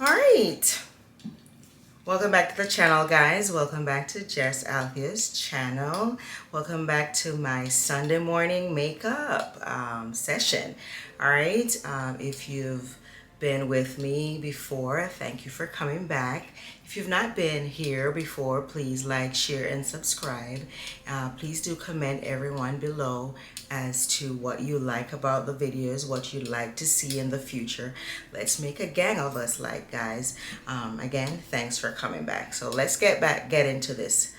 All right, welcome back to the channel, guys. Welcome back to Jess Althea's channel. Welcome back to my Sunday morning makeup session. All right, if you've been with me before, thank you for coming back. If you've not been here before, please like, share, and subscribe. Please do comment everyone below as to what you like about the videos, what you'd like to see in the future. Let's make a gang of us, like, guys. Again, thanks for coming back. So let's get into this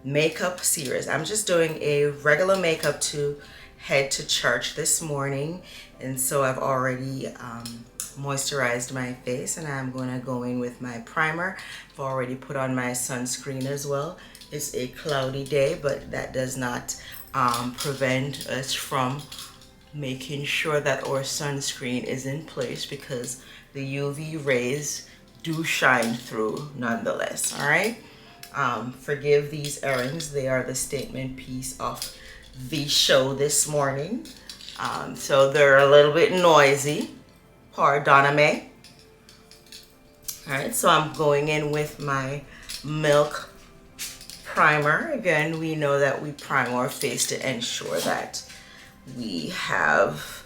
makeup series. I'm just doing a regular makeup to head to church this morning, and so I've already moisturized my face, and I'm going to go in with my primer. I've already put on my sunscreen as well. It's a cloudy day, but that does not prevent us from making sure that our sunscreen is in place, because the UV rays do shine through nonetheless. All right, forgive these earrings, they are the statement piece of the show this morning, so they're a little bit noisy. Pardon me. All right, so I'm going in with my milk primer. Again, we know that we prime our face to ensure that we have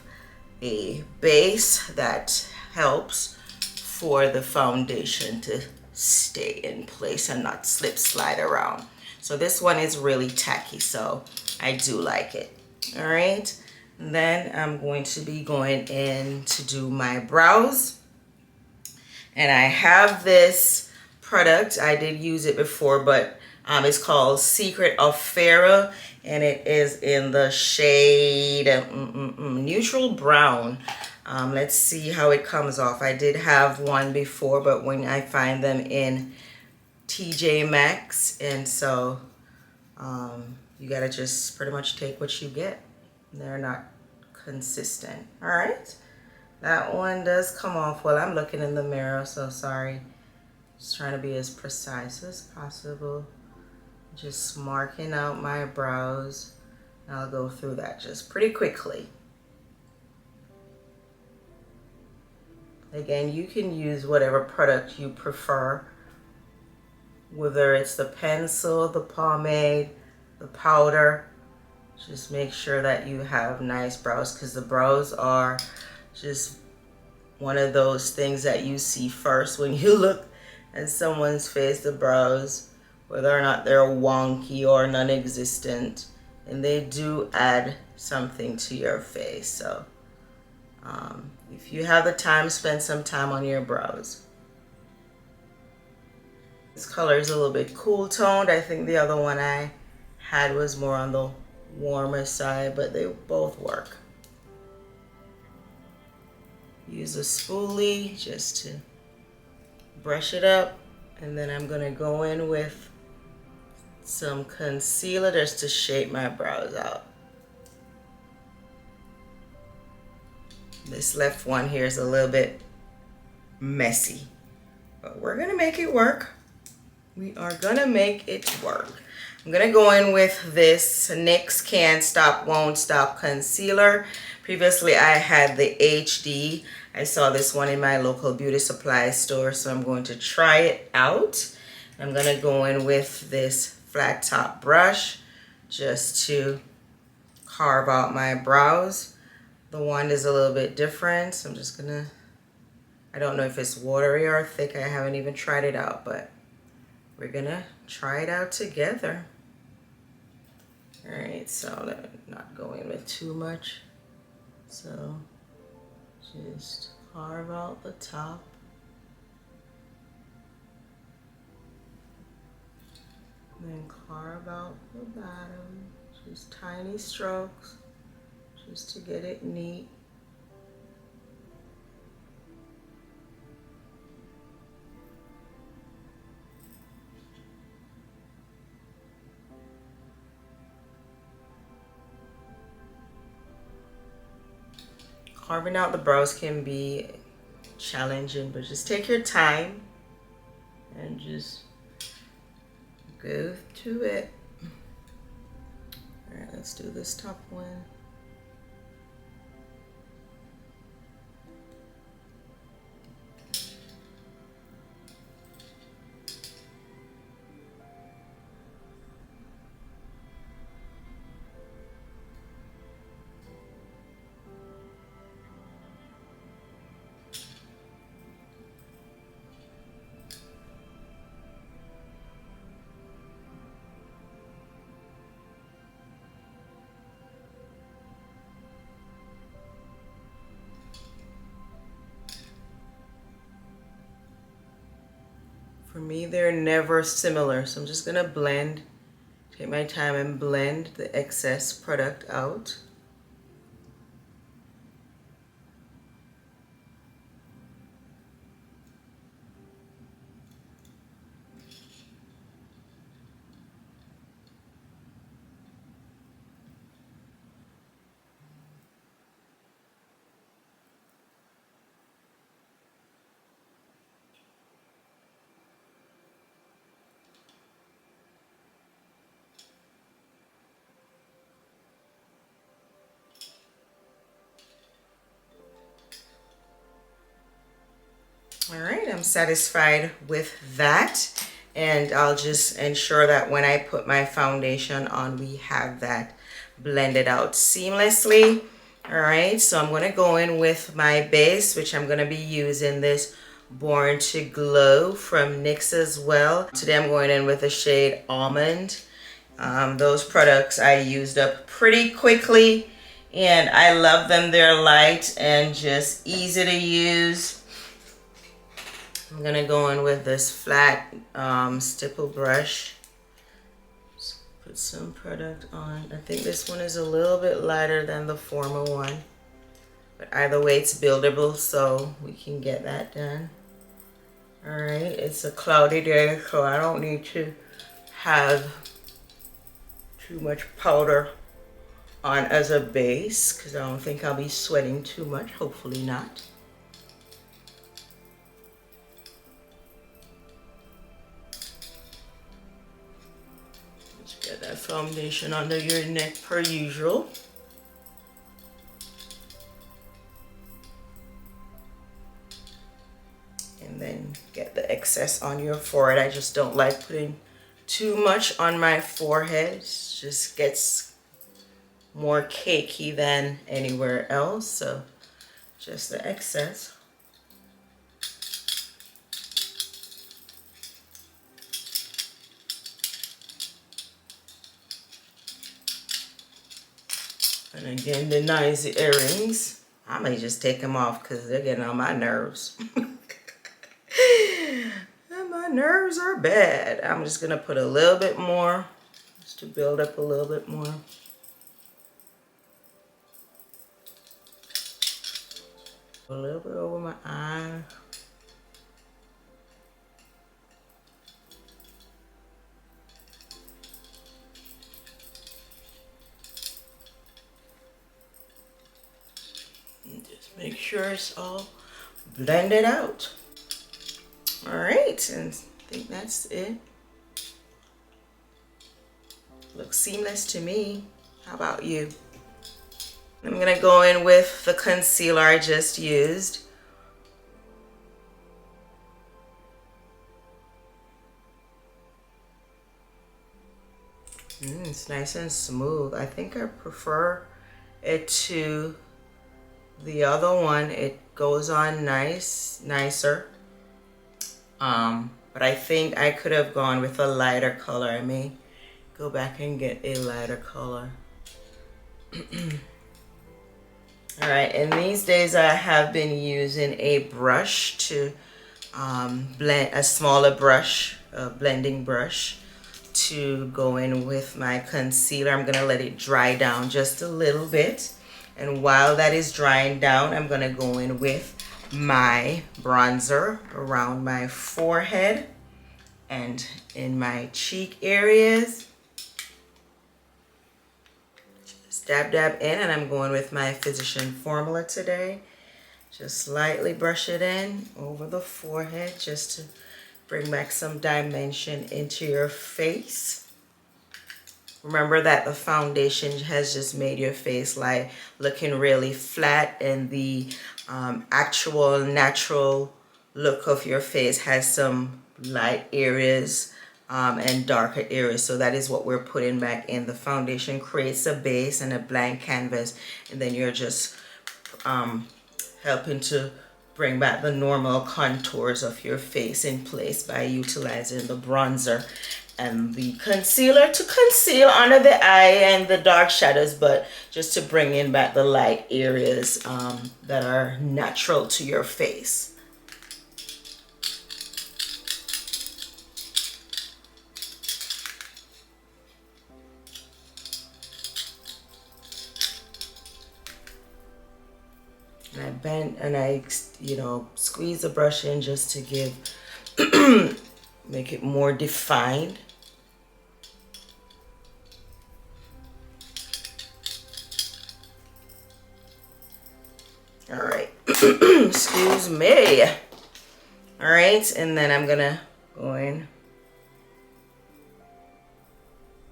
a base that helps for the foundation to stay in place and not slip slide around. So this one is really tacky, so I do like it. All right, and then I'm going to be going in to do my brows, and I have this product. I did use it before, but it's called Secret of Farrah, and it is in the shade neutral brown. Let's see how it comes off. I did have one before, but when I find them in TJ Maxx, and so you gotta just pretty much take what you get. They're not consistent. All right, that one does come off. Well, I'm looking in the mirror, so sorry. Just trying to be as precise as possible. Just marking out my brows. I'll go through that just pretty quickly. Again, you can use whatever product you prefer, whether it's the pencil, the pomade, the powder. Just make sure that you have nice brows, because the brows are just one of those things that you see first when you look at someone's face. The brows, whether or not they're wonky or non-existent, and they do add something to your face. So if you have the time, spend some time on your brows. This color is a little bit cool toned. I think the other one I had was more on the warmer side, but they both work. Use a spoolie just to brush it up, and then I'm gonna go in with some concealer just to shape my brows out. This left one here is a little bit messy, but we're gonna make it work. We are gonna make it work. I'm gonna go in with this NYX Can't Stop Won't Stop concealer. Previously I had the HD. I saw this one in my local beauty supply store, so I'm going to try it out. I'm gonna go in with this flat top brush just to carve out my brows. The wand is a little bit different, so I'm just gonna, I don't know if it's watery or thick. I haven't even tried it out, but we're gonna try it out together. All right, so let me not go in with too much. So just carve out the top. Then carve out the bottom. Just tiny strokes, just to get it neat. Carving out the brows can be challenging, but just take your time and just go to it. All right, let's do this top one. For me, they're never similar. So I'm just gonna take my time and blend the excess product out. All right, I'm satisfied with that. And I'll just ensure that when I put my foundation on, we have that blended out seamlessly. All right, so I'm going to go in with my base, which I'm going to be using this Born to Glow from NYX as well. Today I'm going in with the shade Almond. Those products I used up pretty quickly, and I love them. They're light and just easy to use. I'm gonna go in with this flat stipple brush. Just put some product on. I think this one is a little bit lighter than the former one, but either way it's buildable, so we can get that done. All right, it's a cloudy day, so I don't need to have too much powder on as a base because I don't think I'll be sweating too much, hopefully not. Get that foundation under your neck per usual. And then get the excess on your forehead. I just don't like putting too much on my forehead. It just gets more cakey than anywhere else. So just the excess. And again, the nice earrings. I may just take them off because they're getting on my nerves. And my nerves are bad. I'm just going to put a little bit more just to build up a little bit more. A little bit over my eye. Make sure it's all blended out. All right, and I think that's it. Looks seamless to me. How about you? I'm gonna go in with the concealer I just used. It's nice and smooth. I think I prefer it to the other one. It goes on nicer. But I think I could have gone with a lighter color. I may go back and get a lighter color. All right, and these days I have been using a brush to blend, a smaller brush, a blending brush, to go in with my concealer. I'm gonna let it dry down just a little bit. And while that is drying down, I'm gonna go in with my bronzer around my forehead and in my cheek areas. Just dab in, and I'm going with my Physician Formula today. Just lightly brush it in over the forehead just to bring back some dimension into your face. Remember that the foundation has just made your face like looking really flat, and the actual natural look of your face has some light areas and darker areas. So that is what we're putting back in. The foundation creates a base and a blank canvas, and then you're just helping to bring back the normal contours of your face in place by utilizing the bronzer and the concealer to conceal under the eye and the dark shadows, but just to bring in back the light areas that are natural to your face. bend and I, you know, squeeze the brush in just to give, make it more defined. All right, excuse me. All right, and then I'm gonna go in,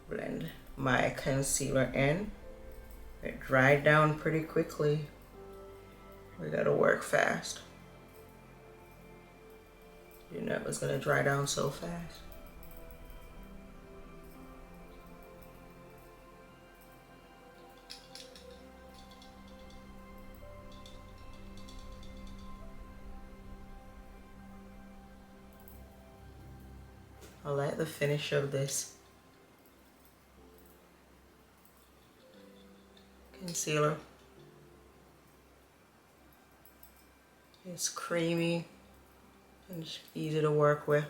blend my concealer in. It dried down pretty quickly. We gotta work fast. You know it was gonna dry down so fast. I like the finish of this concealer. It's creamy and it's easy to work with.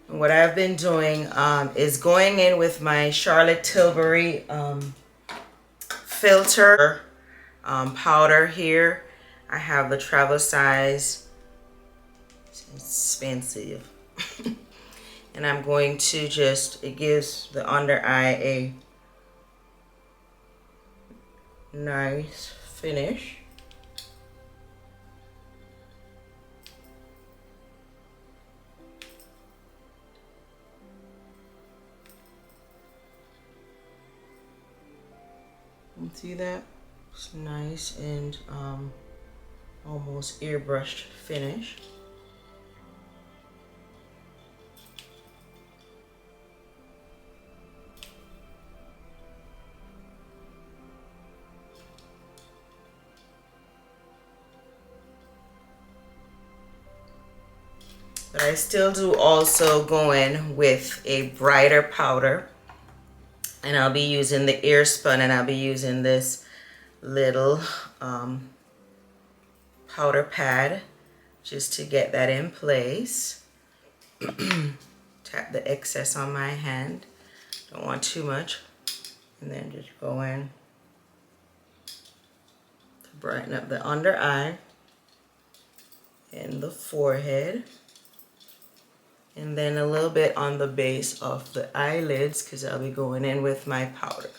What I've been doing is going in with my Charlotte Tilbury filter powder here. I have the travel size. It's expensive. And I'm going to just, it gives the under eye a nice finish. See that? It's nice and almost airbrushed finish. But I still do also go in with a brighter powder. And I'll be using the Airspun, and I'll be using this little powder pad just to get that in place. Tap the excess on my hand. Don't want too much. And then just go in to brighten up the under eye and the forehead. And then a little bit on the base of the eyelids, because I'll be going in with my powder,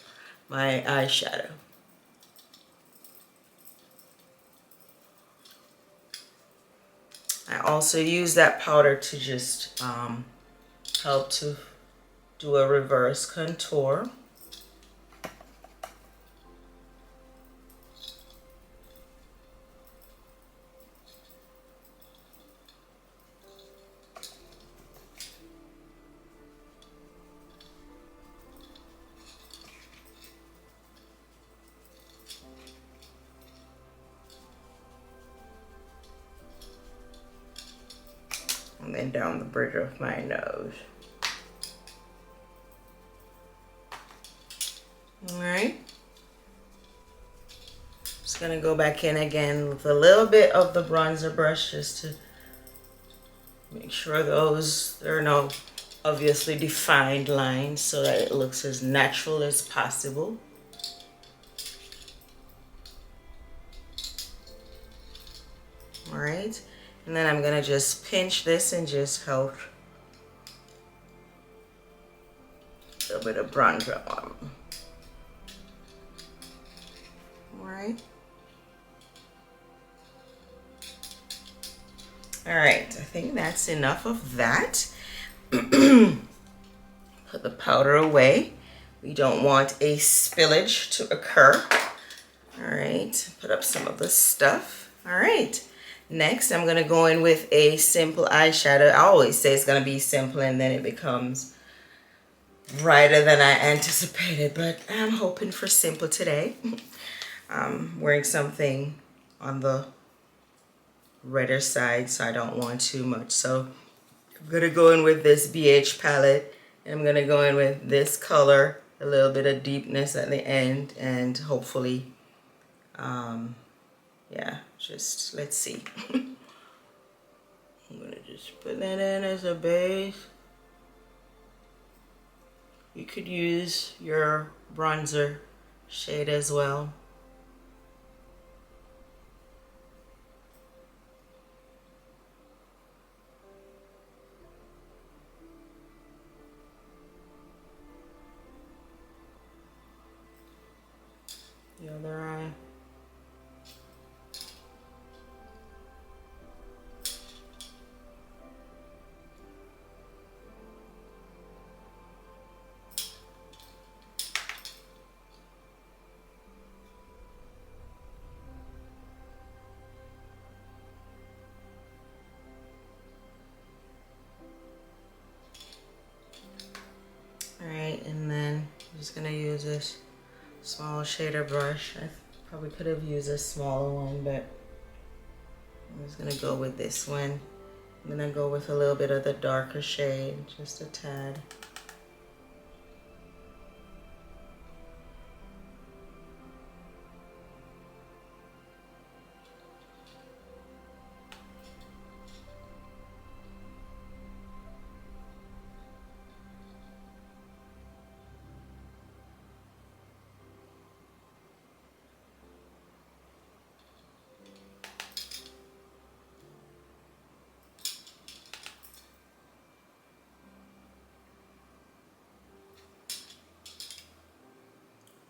my eyeshadow. I also use that powder to just help to do a reverse contour. And then down the bridge of my nose. All right. Just gonna go back in again with a little bit of the bronzer brush just to make sure there are no obviously defined lines so that it looks as natural as possible. All right. And then I'm gonna just pinch this and just help a little bit of bronzer on. All right. All right, I think that's enough of that. Put the powder away. We don't want a spillage to occur. All right, put up some of the stuff. All right. Next, I'm going to go in with a simple eyeshadow. I always say it's going to be simple and then it becomes brighter than I anticipated, but I'm hoping for simple today. I'm wearing something on the redder side, so I don't want too much. So I'm going to go in with this BH palette. I'm going to go in with this color, a little bit of deepness at the end, and hopefully, yeah, just let's see. I'm going to just put that in as a base. You could use your bronzer shade as well. The other eye. Alright, and then I'm just going to use this small shader brush. I probably could have used a smaller one, but I'm just going to go with this one. I'm going to go with a little bit of the darker shade, just a tad.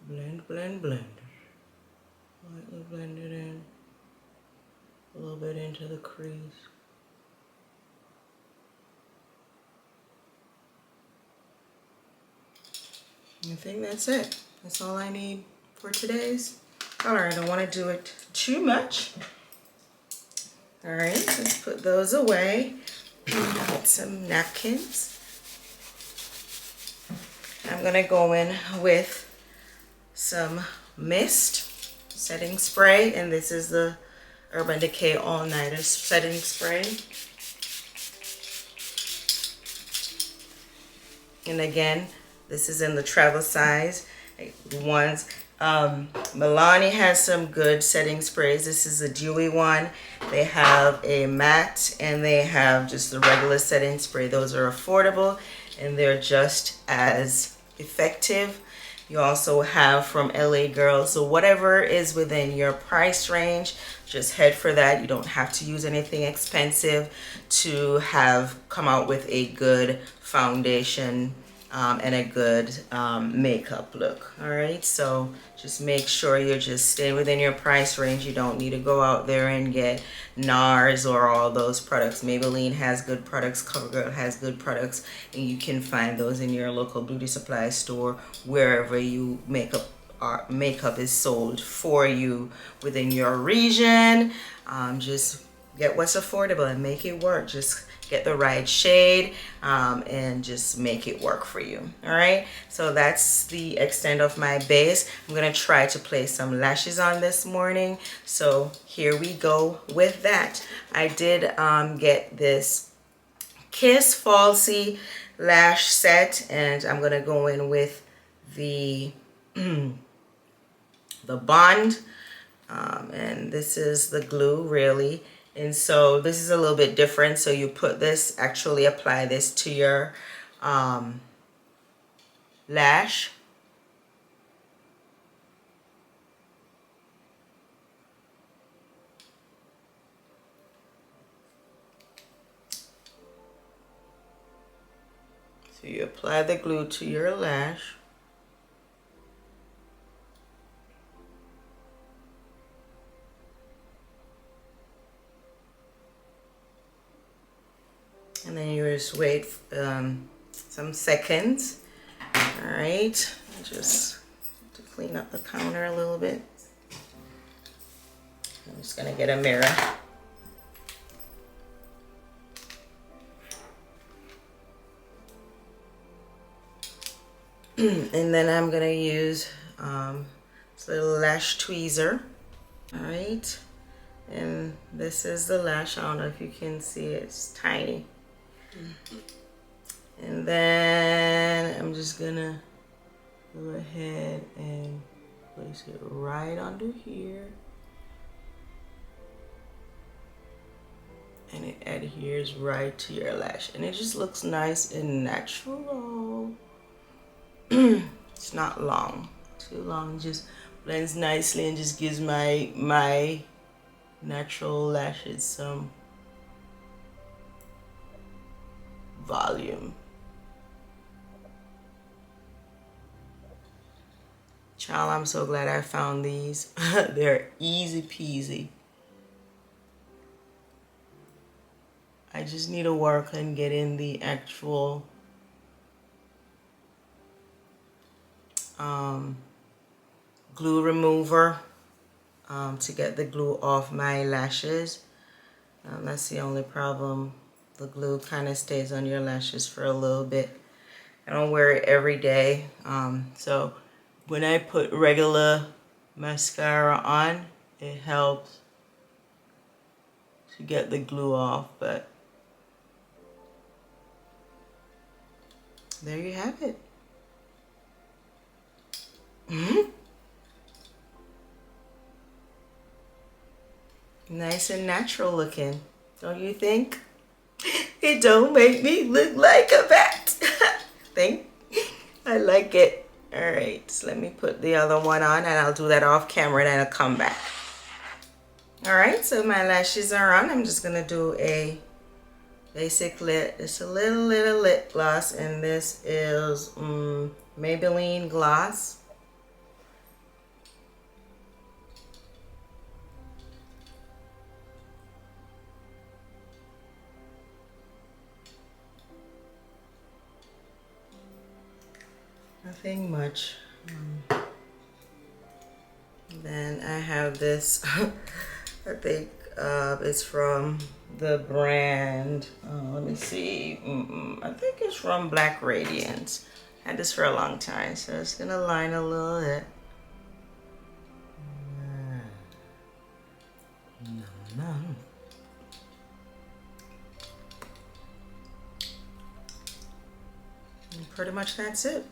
Blend, blend, blend. Lightly blend it in. A little bit into the crease. I think that's it. That's all I need for today's color. I don't want to do it too much. Alright, let's put those away. Get some napkins. I'm going to go in with some mist setting spray, and this is the Urban Decay All Nighter setting spray. And again, this is in the travel size. The ones Milani has some good setting sprays. This is a dewy one. They have a matte and they have just the regular setting spray. Those are affordable and they're just as effective. You also have from LA Girl. So whatever is within your price range, just head for that. You don't have to use anything expensive to have come out with a good foundation and a good makeup look. All right, so just make sure you're just staying within your price range. You don't need to go out there and get NARS or all those products. Maybelline has good products, CoverGirl has good products, and you can find those in your local beauty supply store, wherever you makeup is sold for you within your region. Just get what's affordable and make it work. Just get the right shade and just make it work for you. All right, so that's the extent of my base. I'm gonna try to place some lashes on this morning, so here we go with that. I did get this KISS Falsy lash set, and I'm gonna go in with the the Bond, and this is the glue really. And so this is a little bit different. So you put this, actually apply this to your lash. So you apply the glue to your lash. And then you just wait some seconds. All right, just to clean up the counter a little bit. I'm just gonna get a mirror. And then I'm gonna use this little lash tweezer. All right, and this is the lash. I don't know if you can see it, it's tiny. And then I'm just gonna go ahead and place it right under here. And it adheres right to your lash. And it just looks nice and natural. It's not long, too long, just blends nicely and just gives my natural lashes some volume. Child, I'm so glad I found these. They're easy peasy. I just need to work on getting the actual glue remover to get the glue off my lashes. That's the only problem. The glue kind of stays on your lashes for a little bit. I don't wear it every day. So when I put regular mascara on, it helps to get the glue off. But there you have it. Nice and natural looking, don't you think? It don't make me look like a bat. I like it. All right, so let me put the other one on, and I'll do that off camera, and then I'll come back. All right, so my lashes are on. I'm just gonna do a basic lip. It's a little lip gloss, and this is Maybelline Gloss. Nothing much. Then I have this, I think it's from the brand, let me see, I think it's from Black Radiance. Had this for a long time, so it's gonna line a little bit. And pretty much that's it.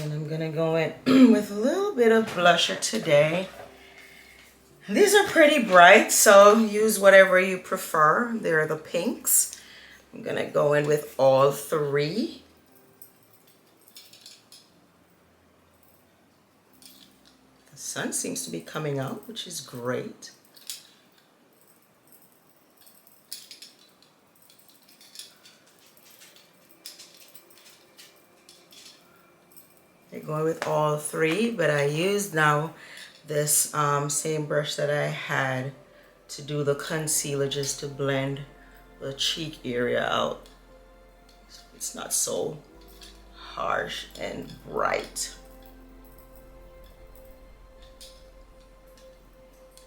And I'm gonna go in with a little bit of blusher today. These are pretty bright, so use whatever you prefer. They're the pinks. I'm gonna go in with all three. The sun seems to be coming out, which is great. Going with all three, but I used now this same brush that I had to do the concealer, just to blend the cheek area out. So it's not so harsh and bright.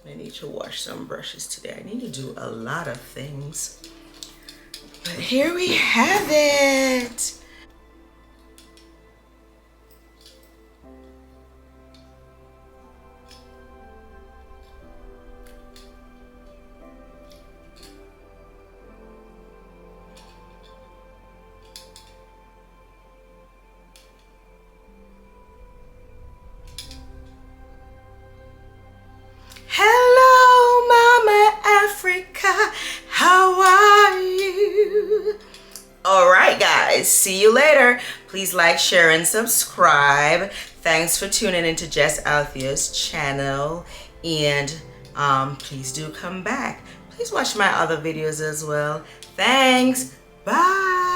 I need to wash some brushes today. I need to do a lot of things, but here we have it. See you later. Please like, share, and subscribe. Thanks for tuning into Jess Althea's channel, and please do come back. Please watch my other videos as well. Thanks. Bye.